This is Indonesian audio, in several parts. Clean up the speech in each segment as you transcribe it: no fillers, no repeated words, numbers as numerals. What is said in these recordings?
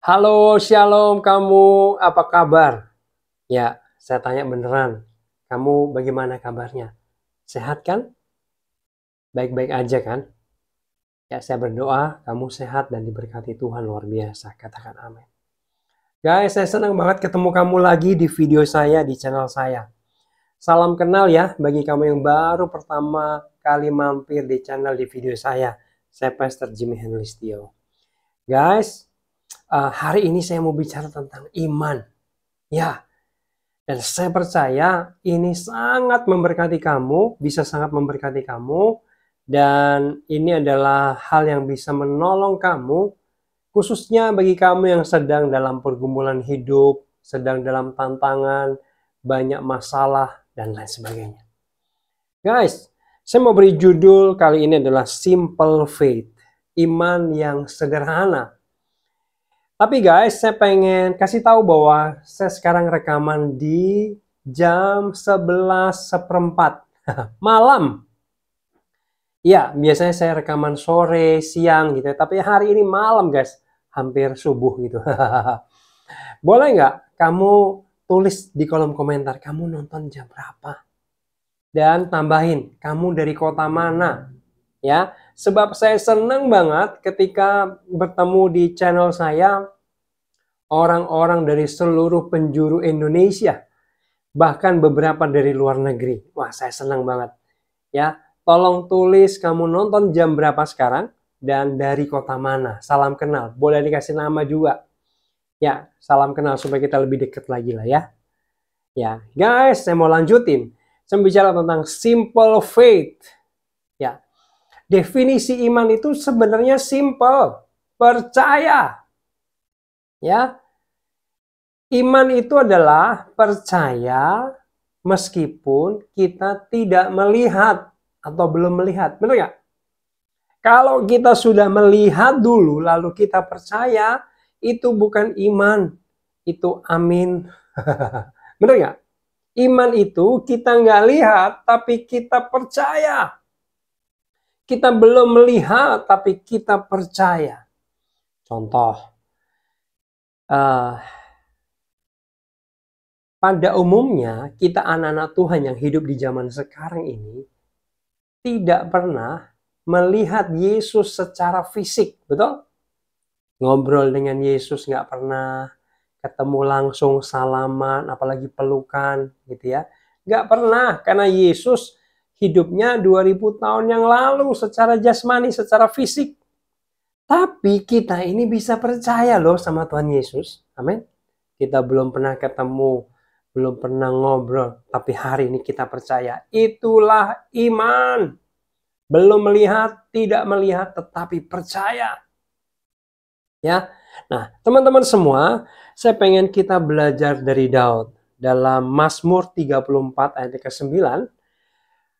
Halo, shalom kamu, apa kabar? Ya, saya tanya beneran, kamu bagaimana kabarnya? Sehat kan? Baik-baik aja kan? Ya, saya berdoa kamu sehat dan diberkati Tuhan luar biasa. Katakan amin. Guys, saya senang banget ketemu kamu lagi di video saya, di channel saya. Salam kenal ya bagi kamu yang baru pertama kali mampir di channel di video saya. Saya Pastor Jimmy Henlistio. Guys, hari ini saya mau bicara tentang iman. Ya, dan saya percaya ini sangat memberkati kamu, bisa sangat memberkati kamu. Dan ini adalah hal yang bisa menolong kamu, khususnya bagi kamu yang sedang dalam pergumulan hidup, sedang dalam tantangan, banyak masalah, dan lain sebagainya. Guys, saya mau beri judul kali ini adalah Simple Faith, iman yang sederhana. Tapi guys, saya pengen kasih tahu bahwa saya sekarang rekaman di jam 11:04 malam. Ya, biasanya saya rekaman sore, siang gitu. Tapi hari ini malam guys, hampir subuh gitu. Boleh nggak kamu tulis di kolom komentar, kamu nonton jam berapa? Dan tambahin, kamu dari kota mana? Ya, sebab saya senang banget ketika bertemu di channel saya, orang-orang dari seluruh penjuru Indonesia, bahkan beberapa dari luar negeri. Wah, saya senang banget. Ya, tolong tulis kamu nonton jam berapa sekarang dan dari kota mana. Salam kenal. Boleh dikasih nama juga. Ya, salam kenal supaya kita lebih dekat lagi lah ya. Ya, guys, saya mau lanjutin. Saya bicara tentang simple faith. Ya, definisi iman itu sebenarnya simple. Percaya. Ya, iman itu adalah percaya meskipun kita tidak melihat atau belum melihat. Benar nggak? Kalau kita sudah melihat dulu lalu kita percaya, itu bukan iman. Itu amin. Benar nggak? Iman itu kita nggak lihat tapi kita percaya. Kita belum melihat tapi kita percaya. Contoh. Pada umumnya, kita anak-anak Tuhan yang hidup di zaman sekarang ini tidak pernah melihat Yesus secara fisik, betul? Ngobrol dengan Yesus nggak pernah, ketemu langsung salaman, apalagi pelukan, gitu ya. Nggak pernah, karena Yesus hidupnya 2000 tahun yang lalu secara jasmani, secara fisik. Tapi kita ini bisa percaya loh sama Tuhan Yesus, amin. Kita belum pernah ketemu, belum pernah ngobrol, tapi hari ini kita percaya. Itulah iman. Belum melihat, tidak melihat, tetapi percaya. Ya. Nah, teman-teman semua, saya pengen kita belajar dari Daud. Dalam Mazmur 34 ayat ke-9,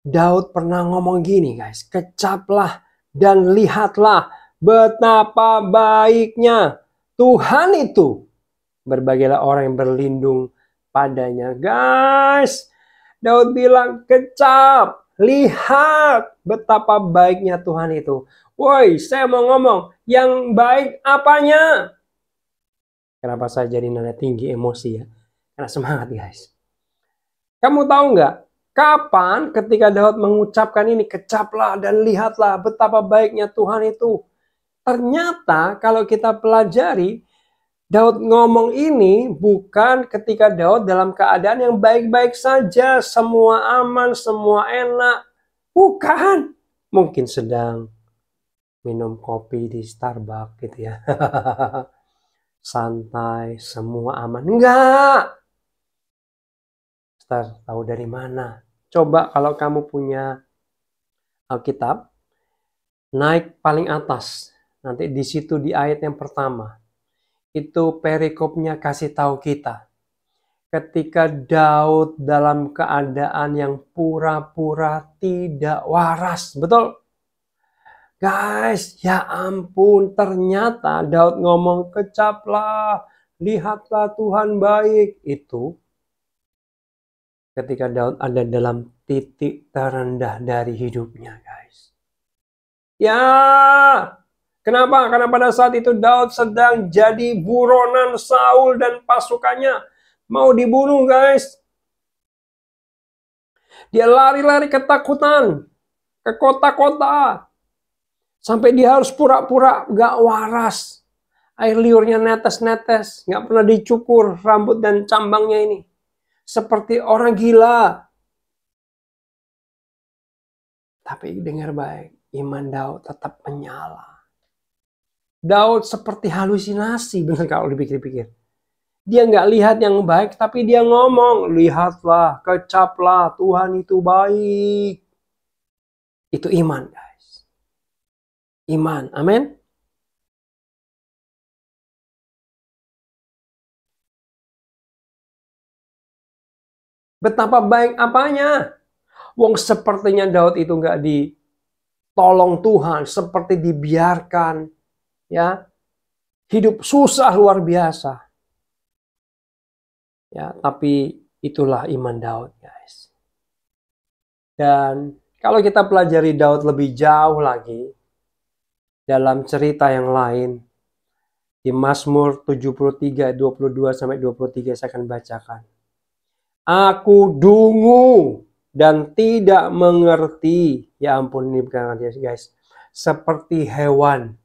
Daud pernah ngomong gini guys, kecaplah dan lihatlah betapa baiknya Tuhan itu. Berbagailah orang yang berlindung padanya. Guys, Daud bilang, kecap, lihat betapa baiknya Tuhan itu. Woi, saya mau ngomong, yang baik apanya? Kenapa saya jadi nada tinggi emosi ya? Karena semangat guys. Kamu tahu nggak? Kapan ketika Daud mengucapkan ini, kecaplah dan lihatlah betapa baiknya Tuhan itu. Ternyata kalau kita pelajari, Daud ngomong ini bukan ketika Daud dalam keadaan yang baik-baik saja, semua aman, semua enak. Bukan. Mungkin sedang minum kopi di Starbucks gitu ya. Santai, semua aman. Enggak. Star, tahu dari mana? Coba kalau kamu punya Alkitab, naik paling atas. Nanti di situ di ayat yang pertama. Itu perikopnya kasih tahu kita. Ketika Daud dalam keadaan yang pura-pura tidak waras. Betul? Guys, ya ampun, ternyata Daud ngomong kecaplah, lihatlah Tuhan baik. Itu ketika Daud ada dalam titik terendah dari hidupnya, guys. Ya, Kenapa? Karena pada saat itu Daud sedang jadi buronan Saul dan pasukannya. Mau dibunuh, guys. Dia lari-lari ketakutan ke kota-kota. Sampai dia harus pura-pura gak waras. Air liurnya netes-netes. Gak pernah dicukur rambut dan cambangnya ini. Seperti orang gila. Tapi dengar baik. Iman Daud tetap menyala. Daud seperti halusinasi, benar kalau dipikir-pikir. Dia nggak lihat yang baik, tapi dia ngomong, lihatlah, kecaplah, Tuhan itu baik. Itu iman, guys. Iman, amin. Betapa baik apanya. Wong sepertinya Daud itu nggak ditolong Tuhan, seperti dibiarkan, ya, hidup susah luar biasa. Ya, tapi itulah iman Daud, guys. Dan kalau kita pelajari Daud lebih jauh lagi dalam cerita yang lain, di Mazmur 73 22 sampai 23 saya akan bacakan. Aku dungu dan tidak mengerti. Ya ampun, ini bukan artinya, guys. Seperti hewan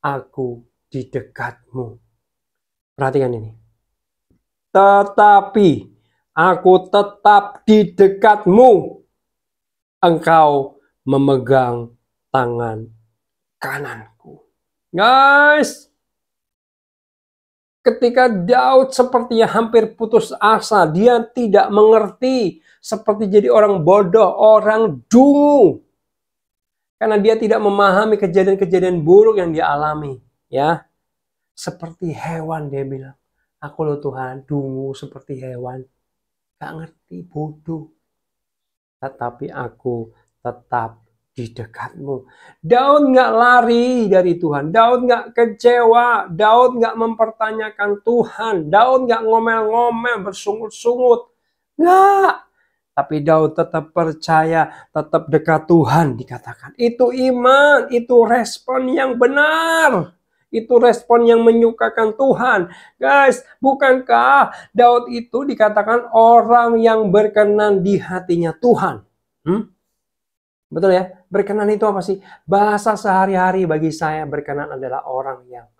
aku di dekatmu. Perhatikan ini. Tetapi aku tetap di dekatmu. Engkau memegang tangan kananku. Guys, ketika Daud sepertinya hampir putus asa, dia tidak mengerti, seperti jadi orang bodoh, orang dungu. Karena dia tidak memahami kejadian-kejadian buruk yang dia alami, ya. Seperti hewan, dia bilang. Aku loh Tuhan, dungu seperti hewan. Gak ngerti, bodoh. Tetapi aku tetap di dekatmu. Daud gak lari dari Tuhan. Daud gak kecewa. Daud gak mempertanyakan Tuhan. Daud gak ngomel-ngomel, bersungut-sungut. Gak. Tapi Daud tetap percaya, tetap dekat Tuhan dikatakan. Itu iman, itu respon yang benar. Itu respon yang menyukakan Tuhan. Guys, bukankah Daud itu dikatakan orang yang berkenan di hatinya Tuhan? Betul ya? Berkenan itu apa sih? Bahasa sehari-hari bagi saya, berkenan adalah orang yang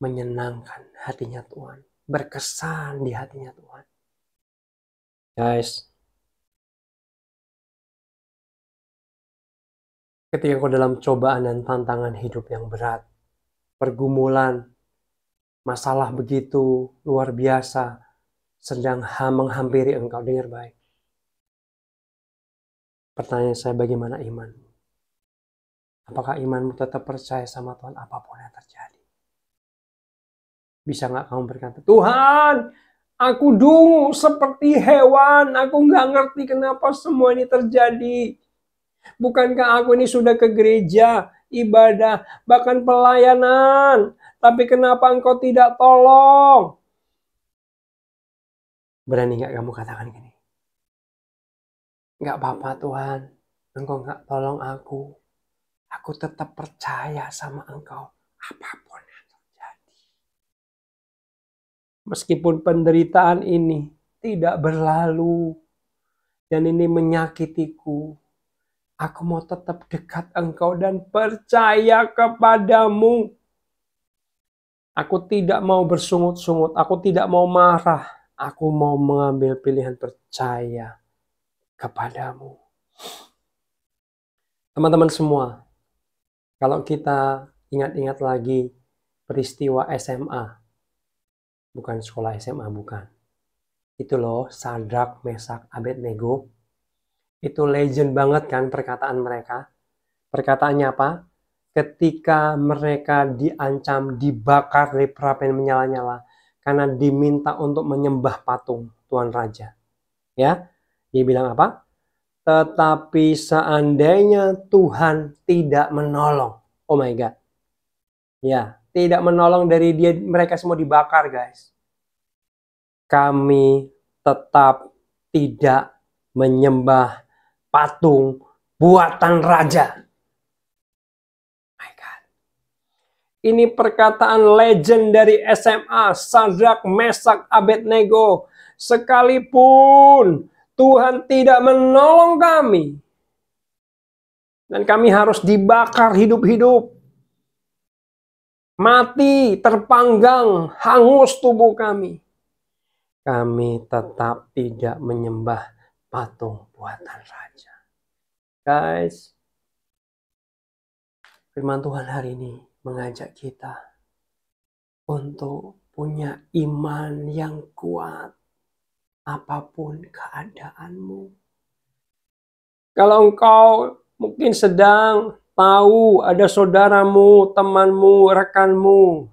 menyenangkan hatinya Tuhan. Berkesan di hatinya Tuhan. Guys, ketika kau dalam cobaan dan tantangan hidup yang berat, pergumulan, masalah begitu luar biasa sedang menghampiri engkau, dengar baik. Pertanyaan saya, bagaimana imanmu? Apakah imanmu tetap percaya sama Tuhan apapun yang terjadi? Bisa nggak kamu berkata, Tuhan, aku dungu seperti hewan, aku nggak ngerti kenapa semua ini terjadi. Bukankah aku ini sudah ke gereja, ibadah, bahkan pelayanan, tapi kenapa engkau tidak tolong? Berani nggak kamu katakan gini? Nggak apa-apa Tuhan, engkau nggak tolong aku. Aku tetap percaya sama engkau, apapun yang terjadi. Meskipun penderitaan ini tidak berlalu, dan ini menyakitiku, aku mau tetap dekat engkau dan percaya kepadamu. Aku tidak mau bersungut-sungut, aku tidak mau marah. Aku mau mengambil pilihan percaya kepadamu. Teman-teman semua, kalau kita ingat-ingat lagi peristiwa SMA, bukan sekolah SMA, bukan. Itu loh, Sadrak, Mesak, Abednego. Itu legend banget kan perkataan mereka. Perkataannya apa? Ketika mereka diancam, dibakar dari perapian menyala-nyala, karena diminta untuk menyembah patung Tuhan Raja. Ya, dia bilang apa? Tetapi seandainya Tuhan tidak menolong. Oh my God. Ya, tidak menolong dari dia, mereka semua dibakar, guys. Kami tetap tidak menyembah patung buatan raja. My God. Ini perkataan legend dari SMA, Sadrak, Mesak, Abednego. Sekalipun Tuhan tidak menolong kami, dan kami harus dibakar hidup-hidup, mati, terpanggang, hangus tubuh kami, kami tetap tidak menyembah patung buatan raja. Guys, firman Tuhan hari ini mengajak kita untuk punya iman yang kuat apapun keadaanmu. Kalau engkau mungkin sedang tahu ada saudaramu, temanmu, rekanmu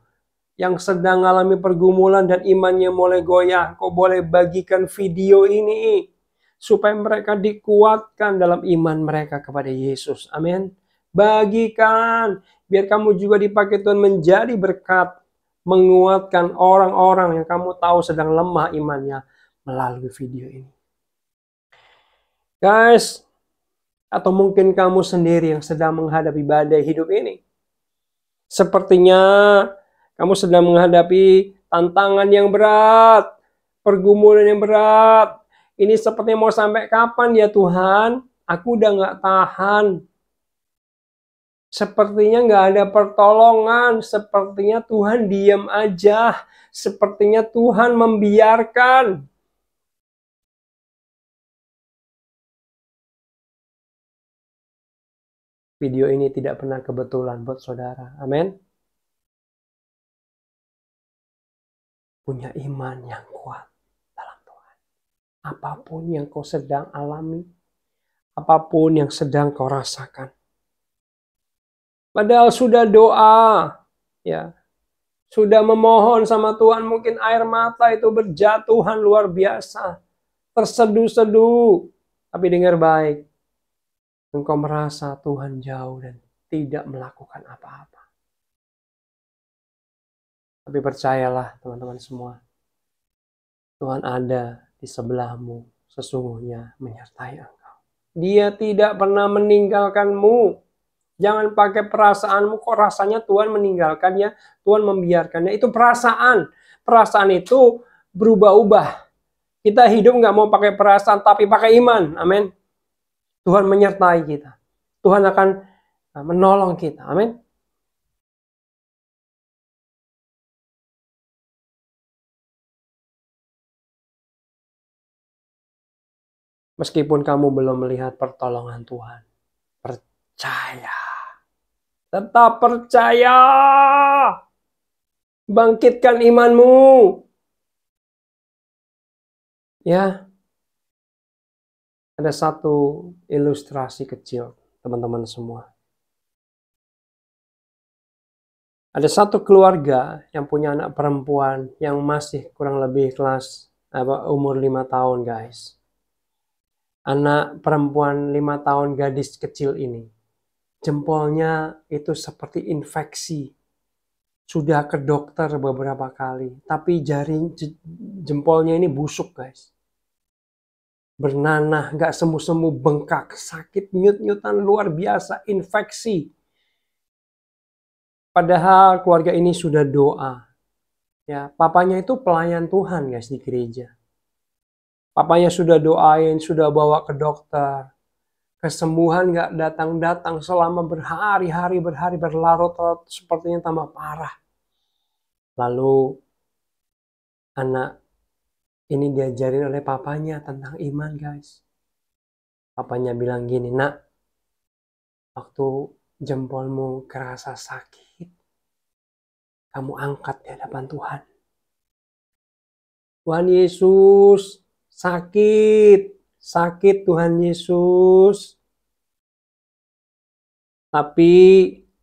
yang sedang mengalami pergumulan dan imannya mulai goyah, kau boleh bagikan video ini supaya mereka dikuatkan dalam iman mereka kepada Yesus. Amin. Bagikan, biar kamu juga dipakai Tuhan menjadi berkat, menguatkan orang-orang yang kamu tahu sedang lemah imannya melalui video ini. Guys, atau mungkin kamu sendiri yang sedang menghadapi badai hidup ini. Sepertinya kamu sedang menghadapi tantangan yang berat, pergumulan yang berat. Ini sepertinya mau sampai kapan ya Tuhan? Aku udah gak tahan. Sepertinya gak ada pertolongan. Sepertinya Tuhan diam aja. Sepertinya Tuhan membiarkan. Video ini tidak pernah kebetulan buat saudara. Amin. Punya iman yang kuat dalam Tuhan. Apapun yang kau sedang alami, apapun yang sedang kau rasakan. Padahal sudah doa, ya, sudah memohon sama Tuhan, mungkin air mata itu berjatuhan luar biasa, terseduh-seduh. Tapi dengar baik, engkau merasa Tuhan jauh dan tidak melakukan apa-apa. Tapi percayalah teman-teman semua, Tuhan ada di sebelahmu, sesungguhnya menyertai engkau. Dia tidak pernah meninggalkanmu. Jangan pakai perasaanmu, kok rasanya Tuhan meninggalkannya, Tuhan membiarkannya. Itu perasaan. Perasaan itu berubah-ubah. Kita hidup nggak mau pakai perasaan, tapi pakai iman. Amin. Tuhan menyertai kita. Tuhan akan menolong kita. Amin. Meskipun kamu belum melihat pertolongan Tuhan, percaya. Tetap percaya. Bangkitkan imanmu. Ya. Ada satu ilustrasi kecil, teman-teman semua. Ada satu keluarga yang punya anak perempuan yang masih kurang lebih kelas umur 5 tahun, guys. Anak perempuan 5 tahun gadis kecil ini, jempolnya itu seperti infeksi. Sudah ke dokter beberapa kali, tapi jempolnya ini busuk, guys. Bernanah, gak sembuh-sembuh, bengkak, sakit, nyut-nyutan luar biasa, infeksi. Padahal keluarga ini sudah doa. Ya, papanya itu pelayan Tuhan, guys, di gereja. Papanya sudah doain, sudah bawa ke dokter. Kesembuhan gak datang-datang selama berhari-hari berlarut-larut, sepertinya tambah parah. Lalu anak ini diajarin oleh papanya tentang iman, guys. Papanya bilang gini, nak, waktu jempolmu kerasa sakit, kamu angkat di hadapan Tuhan. Tuhan Yesus, sakit Tuhan Yesus. Tapi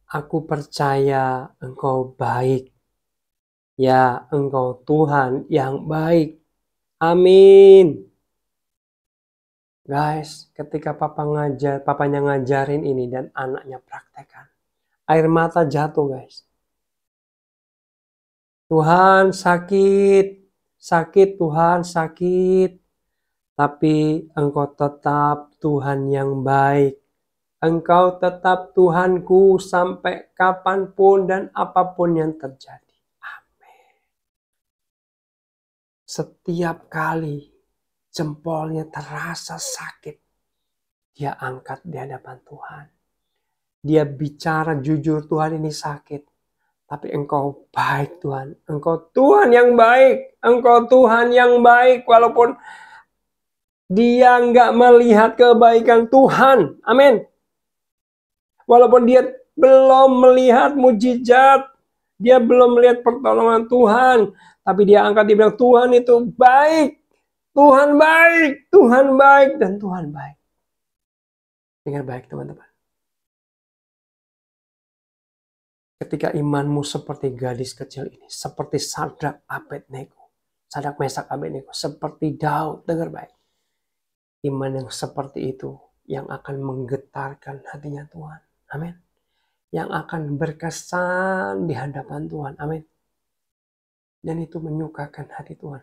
aku percaya Engkau baik. Ya, Engkau Tuhan yang baik. Amin. Guys, ketika papanya ngajarin ini dan anaknya praktekkan, air mata jatuh, guys. Tuhan sakit Tuhan sakit. Tapi Engkau tetap Tuhan yang baik. Engkau tetap Tuhanku sampai kapanpun dan apapun yang terjadi. Amin. Setiap kali jempolnya terasa sakit, dia angkat di hadapan Tuhan. Dia bicara jujur, Tuhan ini sakit. Tapi Engkau baik Tuhan. Engkau Tuhan yang baik. Engkau Tuhan yang baik walaupun dia nggak melihat kebaikan Tuhan. Amin. Walaupun dia belum melihat mujizat, dia belum melihat pertolongan Tuhan, tapi dia angkat, dia bilang Tuhan itu baik, Tuhan baik, Tuhan baik, dan Tuhan baik. Dengar baik teman-teman. Ketika imanmu seperti gadis kecil ini, seperti Sadrak Abednego, Sadrak Mesak Abednego, seperti Daud, dengar baik. Iman yang seperti itu yang akan menggetarkan hatinya Tuhan. Amin. Yang akan berkesan di hadapan Tuhan. Amin. Dan itu menyukakan hati Tuhan.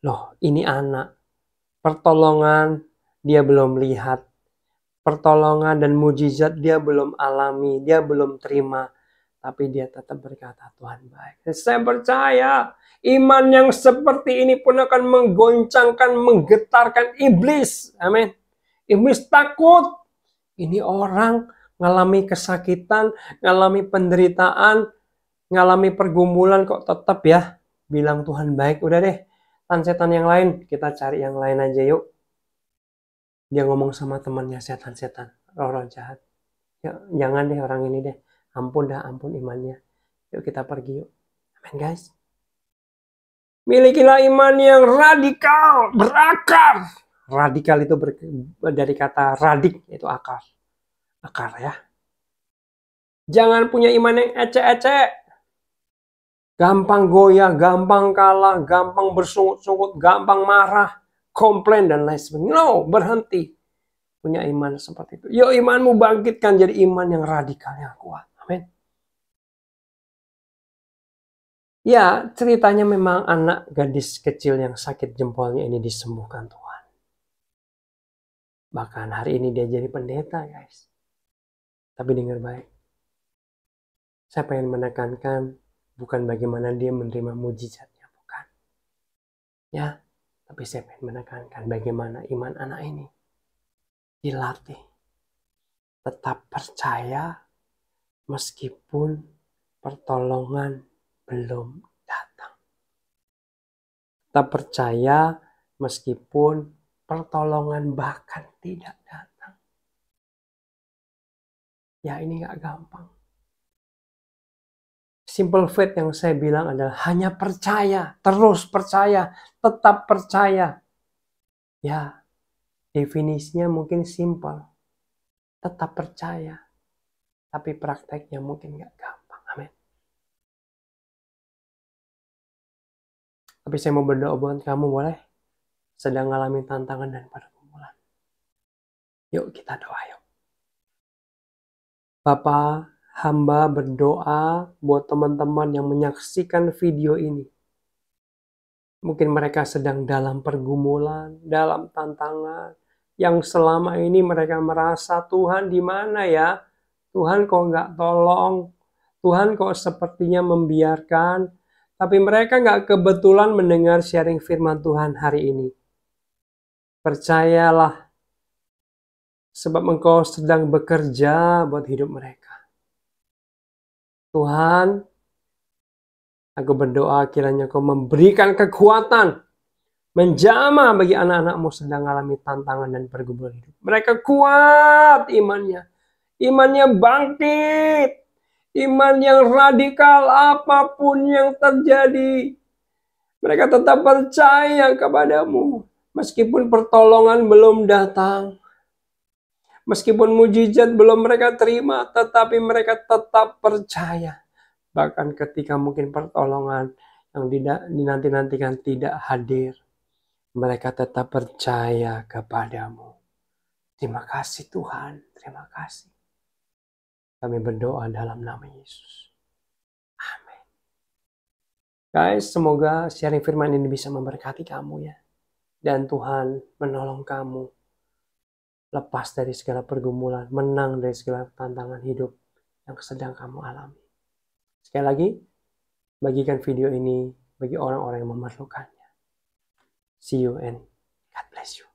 Loh, ini anak. Pertolongan dia belum lihat. Pertolongan dan mujizat dia belum alami. Dia belum terima. Tapi dia tetap berkata, Tuhan baik. Saya percaya iman yang seperti ini pun akan menggoncangkan, menggetarkan iblis. Amin. Iblis takut. Ini orang ngalami kesakitan, ngalami penderitaan, ngalami pergumulan kok tetap ya bilang Tuhan baik. Udah deh, setan yang lain, kita cari yang lain aja yuk. Dia ngomong sama temannya, setan-setan, roh-roh jahat. Ya, jangan deh orang ini deh, ampun dah, ampun imannya. Yuk kita pergi yuk. Amin guys. Milikilah iman yang radikal, berakar. Radikal itu dari kata radik, itu akar. Akar ya. Jangan punya iman yang ecek-ecek. Gampang goyah, gampang kalah, gampang bersungut-sungut, gampang marah, komplain dan lain sebagainya. No, berhenti. Punya iman seperti itu. Yuk imanmu bangkitkan jadi iman yang radikal, yang kuat. Amin. Ya, ceritanya memang anak gadis kecil yang sakit jempolnya ini disembuhkan Tuhan. Bahkan hari ini dia jadi pendeta, guys. Tapi dengar baik. Saya pengen menekankan bukan bagaimana dia menerima mujizatnya, bukan. Ya, tapi saya pengen menekankan bagaimana iman anak ini dilatih. Tetap percaya meskipun pertolongan belum datang. Tetap percaya meskipun pertolongan bahkan tidak datang. Ya ini gak gampang. Simple faith yang saya bilang adalah hanya percaya, terus percaya, tetap percaya. Ya, definisinya mungkin simple. Tetap percaya. Tapi prakteknya mungkin gak gampang. Amin. Tapi saya mau berdoa buat kamu, boleh? Sedang mengalami tantangan dan pergumulan. Yuk kita doa yuk. Bapa, hamba berdoa buat teman-teman yang menyaksikan video ini. Mungkin mereka sedang dalam pergumulan, dalam tantangan. Yang selama ini mereka merasa, Tuhan di mana ya? Tuhan kok nggak tolong? Tuhan kok sepertinya membiarkan? Tapi mereka nggak kebetulan mendengar sharing firman Tuhan hari ini. Percayalah, sebab Engkau sedang bekerja buat hidup mereka. Tuhan, aku berdoa kiranya Kau memberikan kekuatan, menjamah bagi anak-anak-Mu sedang mengalami tantangan dan pergumulan hidup. Mereka kuat imannya. Imannya bangkit. Iman yang radikal apapun yang terjadi. Mereka tetap percaya kepadamu. Meskipun pertolongan belum datang. Meskipun mujizat belum mereka terima, tetapi mereka tetap percaya. Bahkan ketika mungkin pertolongan yang dinanti-nantikan tidak hadir, mereka tetap percaya kepadamu. Terima kasih Tuhan, terima kasih. Kami berdoa dalam nama Yesus. Amin. Guys, semoga sharing firman ini bisa memberkati kamu ya. Dan Tuhan menolong kamu lepas dari segala pergumulan, menang dari segala tantangan hidup yang sedang kamu alami. Sekali lagi, bagikan video ini bagi orang-orang yang memerlukannya. See you and God bless you.